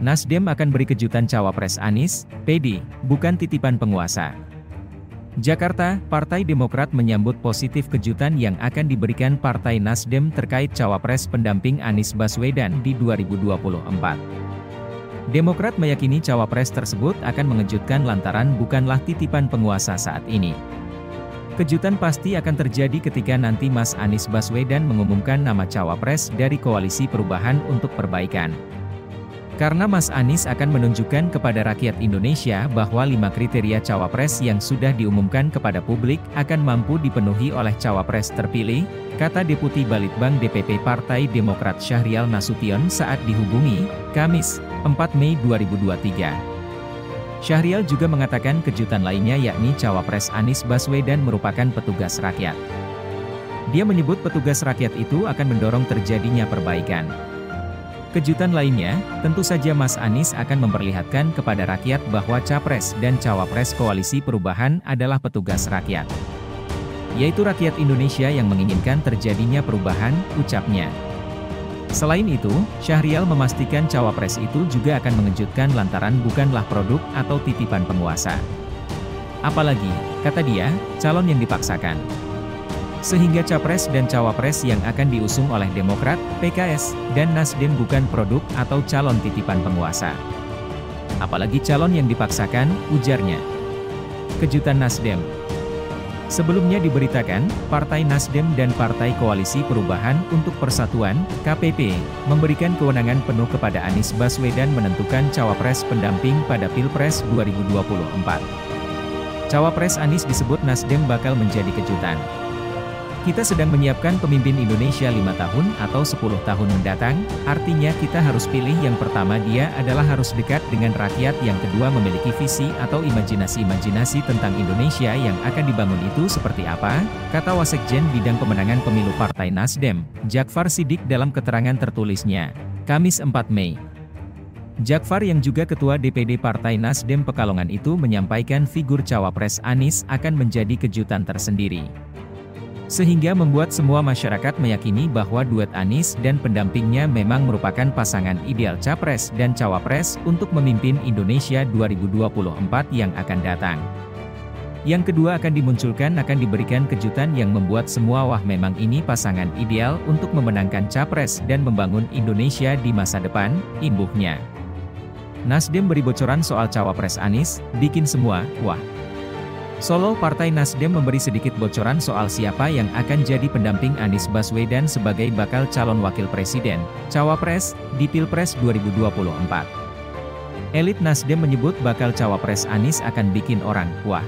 Nasdem akan beri kejutan Cawapres Anies, PD, bukan titipan penguasa. Jakarta, Partai Demokrat menyambut positif kejutan yang akan diberikan Partai Nasdem terkait Cawapres pendamping Anies Baswedan di 2024. Demokrat meyakini Cawapres tersebut akan mengejutkan lantaran bukanlah titipan penguasa saat ini. Kejutan pasti akan terjadi ketika nanti Mas Anies Baswedan mengumumkan nama Cawapres dari Koalisi Perubahan untuk Perbaikan. Karena Mas Anies akan menunjukkan kepada rakyat Indonesia bahwa 5 kriteria Cawapres yang sudah diumumkan kepada publik akan mampu dipenuhi oleh Cawapres terpilih, kata Deputi Balitbang DPP Partai Demokrat Syahrial Nasution saat dihubungi, Kamis, 4 Mei 2023. Syahrial juga mengatakan kejutan lainnya yakni Cawapres Anies Baswedan merupakan petugas rakyat. Dia menyebut petugas rakyat itu akan mendorong terjadinya perbaikan. Kejutan lainnya, tentu saja Mas Anies akan memperlihatkan kepada rakyat bahwa Capres dan Cawapres Koalisi Perubahan adalah petugas rakyat. Yaitu rakyat Indonesia yang menginginkan terjadinya perubahan, ucapnya. Selain itu, Syahrial memastikan Cawapres itu juga akan mengejutkan lantaran bukanlah produk atau titipan penguasa. Apalagi, kata dia, calon yang dipaksakan. Sehingga Capres dan Cawapres yang akan diusung oleh Demokrat, PKS, dan Nasdem bukan produk atau calon titipan penguasa. Apalagi calon yang dipaksakan, ujarnya. Kejutan Nasdem. Sebelumnya diberitakan, Partai Nasdem dan Partai Koalisi Perubahan untuk Persatuan, KPP, memberikan kewenangan penuh kepada Anies Baswedan menentukan Cawapres pendamping pada Pilpres 2024. Cawapres Anies disebut Nasdem bakal menjadi kejutan. Kita sedang menyiapkan pemimpin Indonesia 5 tahun atau 10 tahun mendatang, artinya kita harus pilih yang pertama dia adalah harus dekat dengan rakyat, yang kedua memiliki visi atau imajinasi-imajinasi tentang Indonesia yang akan dibangun itu seperti apa, kata Wasekjen Bidang Pemenangan Pemilu Partai Nasdem, Jakfar Siddiq dalam keterangan tertulisnya, Kamis 4 Mei. Jakfar yang juga Ketua DPD Partai Nasdem Pekalongan itu menyampaikan figur Cawapres Anies akan menjadi kejutan tersendiri. Sehingga membuat semua masyarakat meyakini bahwa duet Anies dan pendampingnya memang merupakan pasangan ideal Capres dan Cawapres untuk memimpin Indonesia 2024 yang akan datang. Yang kedua akan diberikan kejutan yang membuat semua wah memang ini pasangan ideal untuk memenangkan Capres dan membangun Indonesia di masa depan, imbuhnya. Nasdem beri bocoran soal Cawapres Anies, bikin semua, wah. Solo Partai Nasdem memberi sedikit bocoran soal siapa yang akan jadi pendamping Anies Baswedan sebagai bakal calon wakil presiden, Cawapres, di Pilpres 2024. Elit Nasdem menyebut bakal Cawapres Anies akan bikin orang, wah.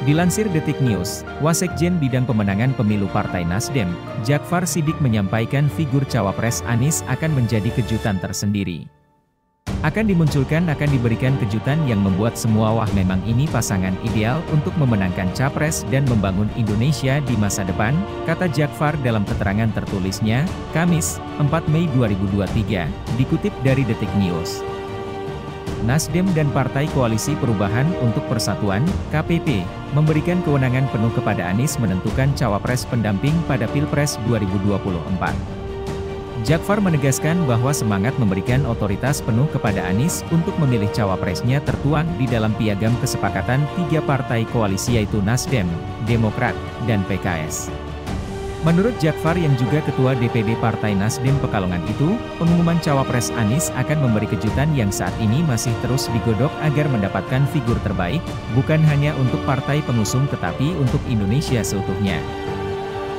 Dilansir Detik News, Wasekjen Bidang Pemenangan Pemilu Partai Nasdem, Jakfar Siddiq menyampaikan figur Cawapres Anies akan menjadi kejutan tersendiri. Akan diberikan kejutan yang membuat semua wah memang ini pasangan ideal untuk memenangkan Capres dan membangun Indonesia di masa depan, kata Jakfar dalam keterangan tertulisnya, Kamis, 4 Mei 2023, dikutip dari Detik News. Nasdem dan Partai Koalisi Perubahan untuk Persatuan, KPP, memberikan kewenangan penuh kepada Anies menentukan Cawapres pendamping pada Pilpres 2024. Jakfar menegaskan bahwa semangat memberikan otoritas penuh kepada Anies untuk memilih Cawapresnya tertuang di dalam piagam kesepakatan 3 partai koalisi yaitu Nasdem, Demokrat, dan PKS. Menurut Jakfar yang juga Ketua DPD Partai Nasdem Pekalongan itu, pengumuman Cawapres Anies akan memberi kejutan yang saat ini masih terus digodok agar mendapatkan figur terbaik, bukan hanya untuk partai pengusung tetapi untuk Indonesia seutuhnya.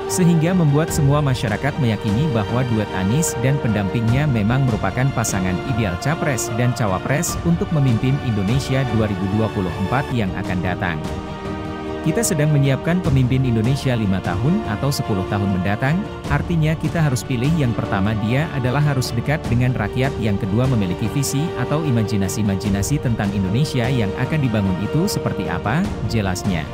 Sehingga membuat semua masyarakat meyakini bahwa duet Anies dan pendampingnya memang merupakan pasangan ideal Capres dan Cawapres untuk memimpin Indonesia 2024 yang akan datang. Kita sedang menyiapkan pemimpin Indonesia 5 tahun atau 10 tahun mendatang, artinya kita harus pilih yang pertama dia adalah harus dekat dengan rakyat, yang kedua memiliki visi atau imajinasi-imajinasi tentang Indonesia yang akan dibangun itu seperti apa, jelasnya.